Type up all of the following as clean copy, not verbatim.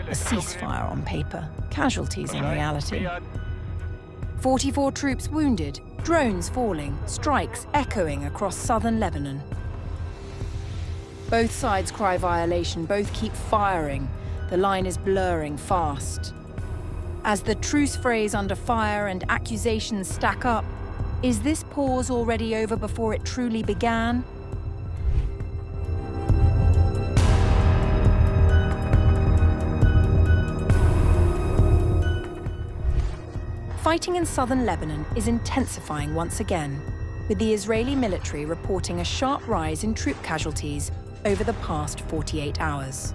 A ceasefire on paper, casualties in reality. 44 troops wounded, drones falling, strikes echoing across southern Lebanon. Both sides cry violation, both keep firing. The line is blurring fast. As the truce phrase under fire and accusations stack up, is this pause already over before it truly began? Fighting in southern Lebanon is intensifying once again, with the Israeli military reporting a sharp rise in troop casualties over the past 48 hours.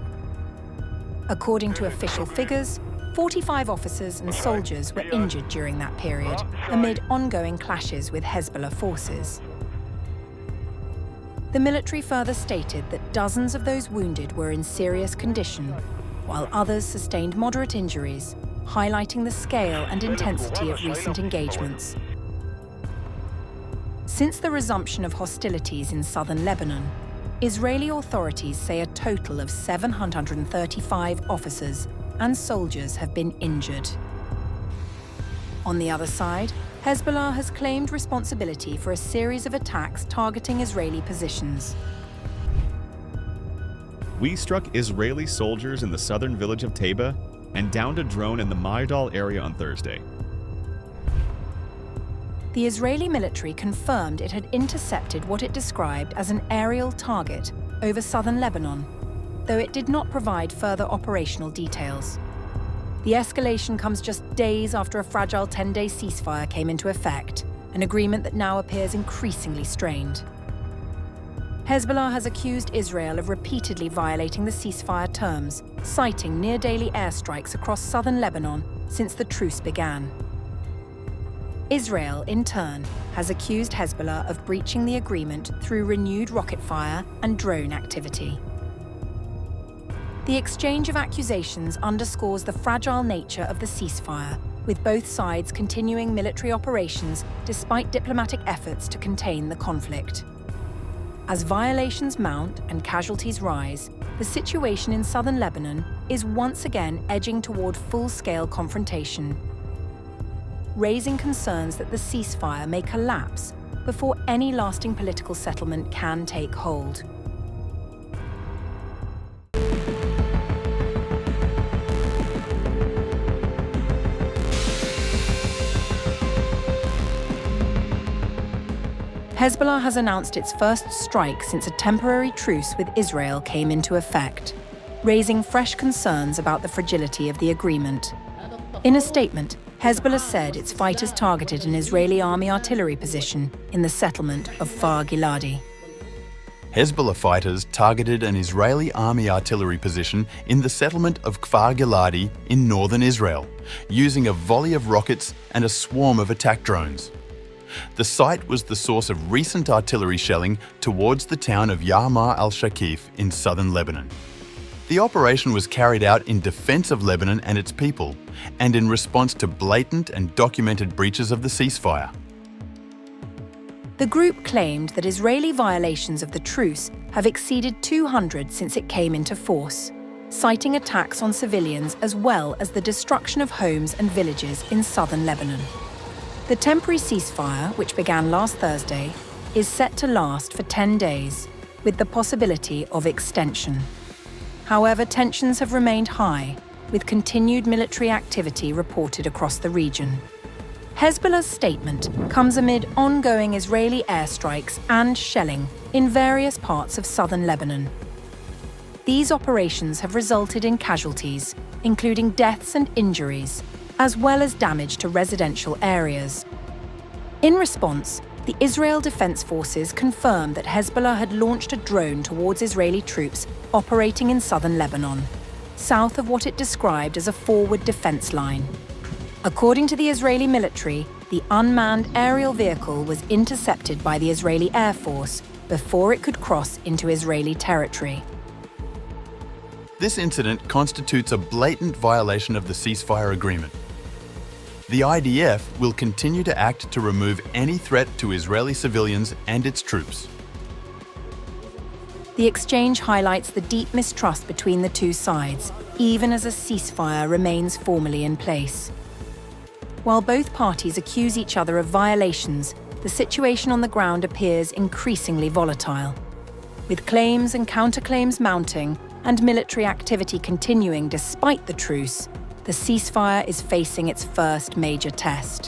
According to official figures, 45 officers and soldiers were injured during that period, amid ongoing clashes with Hezbollah forces. The military further stated that dozens of those wounded were in serious condition, while others sustained moderate injuries, highlighting the scale and intensity of recent engagements. Since the resumption of hostilities in southern Lebanon, Israeli authorities say a total of 735 officers and soldiers have been injured. On the other side, Hezbollah has claimed responsibility for a series of attacks targeting Israeli positions. We struck Israeli soldiers in the southern village of Taybeh and downed a drone in the Majdal area on Thursday. The Israeli military confirmed it had intercepted what it described as an aerial target over southern Lebanon, though it did not provide further operational details. The escalation comes just days after a fragile 10-day ceasefire came into effect, an agreement that now appears increasingly strained. Hezbollah has accused Israel of repeatedly violating the ceasefire terms, citing near-daily airstrikes across southern Lebanon since the truce began. Israel, in turn, has accused Hezbollah of breaching the agreement through renewed rocket fire and drone activity. The exchange of accusations underscores the fragile nature of the ceasefire, with both sides continuing military operations despite diplomatic efforts to contain the conflict. As violations mount and casualties rise, the situation in southern Lebanon is once again edging toward full-scale confrontation, raising concerns that the ceasefire may collapse before any lasting political settlement can take hold. Hezbollah has announced its first strike since a temporary truce with Israel came into effect, raising fresh concerns about the fragility of the agreement. In a statement, Hezbollah said its fighters targeted an Israeli army artillery position in the settlement of Kfar Giladi. Hezbollah fighters targeted an Israeli army artillery position in the settlement of Kfar Giladi in northern Israel, using a volley of rockets and a swarm of attack drones. The site was the source of recent artillery shelling towards the town of Yarmar al-Shakif in southern Lebanon. The operation was carried out in defense of Lebanon and its people, and in response to blatant and documented breaches of the ceasefire. The group claimed that Israeli violations of the truce have exceeded 200 since it came into force, citing attacks on civilians as well as the destruction of homes and villages in southern Lebanon. The temporary ceasefire, which began last Thursday, is set to last for 10 days, with the possibility of extension. However, tensions have remained high, with continued military activity reported across the region. Hezbollah's statement comes amid ongoing Israeli airstrikes and shelling in various parts of southern Lebanon. These operations have resulted in casualties, including deaths and injuries, as well as damage to residential areas. In response, the Israel Defense Forces confirmed that Hezbollah had launched a drone towards Israeli troops operating in southern Lebanon, south of what it described as a forward defense line. According to the Israeli military, the unmanned aerial vehicle was intercepted by the Israeli Air Force before it could cross into Israeli territory. This incident constitutes a blatant violation of the ceasefire agreement. The IDF will continue to act to remove any threat to Israeli civilians and its troops. The exchange highlights the deep mistrust between the two sides, even as a ceasefire remains formally in place. While both parties accuse each other of violations, the situation on the ground appears increasingly volatile. With claims and counterclaims mounting and military activity continuing despite the truce, the ceasefire is facing its first major test.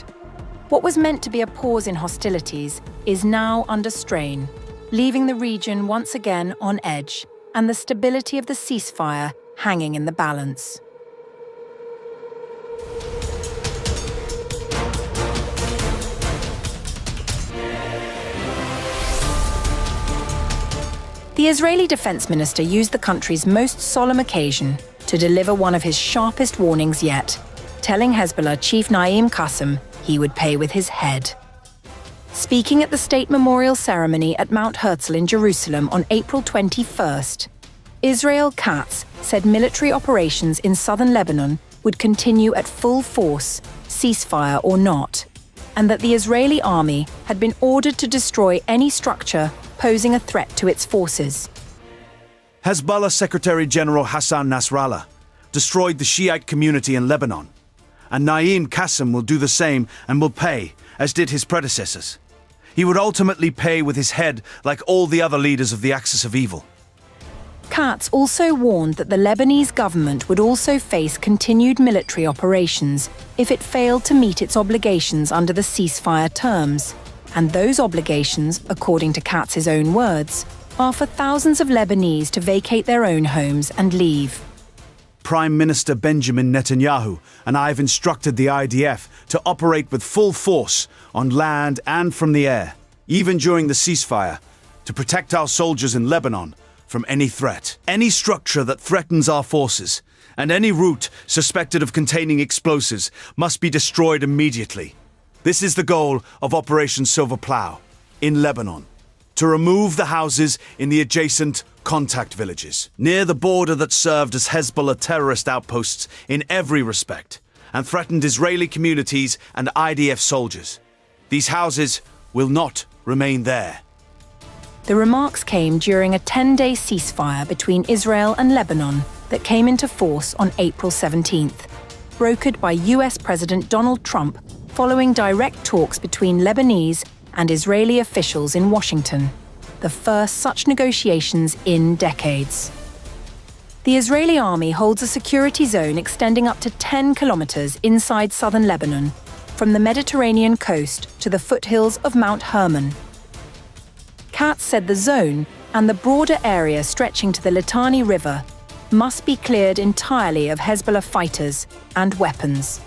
What was meant to be a pause in hostilities is now under strain, leaving the region once again on edge and the stability of the ceasefire hanging in the balance. The Israeli defense minister used the country's most solemn occasion to deliver one of his sharpest warnings yet, telling Hezbollah chief Naim Qassem he would pay with his head. Speaking at the state memorial ceremony at Mount Herzl in Jerusalem on April 21st, Israel Katz said military operations in southern Lebanon would continue at full force, ceasefire or not, and that the Israeli army had been ordered to destroy any structure posing a threat to its forces. Hezbollah Secretary General Hassan Nasrallah destroyed the Shiite community in Lebanon, and Naim Qassem will do the same and will pay, as did his predecessors. He would ultimately pay with his head like all the other leaders of the axis of evil. Katz also warned that the Lebanese government would also face continued military operations if it failed to meet its obligations under the ceasefire terms. And those obligations, according to Katz's own words, are for thousands of Lebanese to vacate their own homes and leave. Prime Minister Benjamin Netanyahu and I have instructed the IDF to operate with full force on land and from the air, even during the ceasefire, to protect our soldiers in Lebanon from any threat. Any structure that threatens our forces and any route suspected of containing explosives must be destroyed immediately. This is the goal of Operation Silver Plough in Lebanon, to remove the houses in the adjacent contact villages, near the border that served as Hezbollah terrorist outposts in every respect, and threatened Israeli communities and IDF soldiers. These houses will not remain there. The remarks came during a 10-day ceasefire between Israel and Lebanon that came into force on April 17th, brokered by US President Donald Trump following direct talks between Lebanese and Israeli officials in Washington, the first such negotiations in decades. The Israeli army holds a security zone extending up to 10 kilometers inside southern Lebanon, from the Mediterranean coast to the foothills of Mount Hermon. Katz said the zone and the broader area stretching to the Litani River must be cleared entirely of Hezbollah fighters and weapons.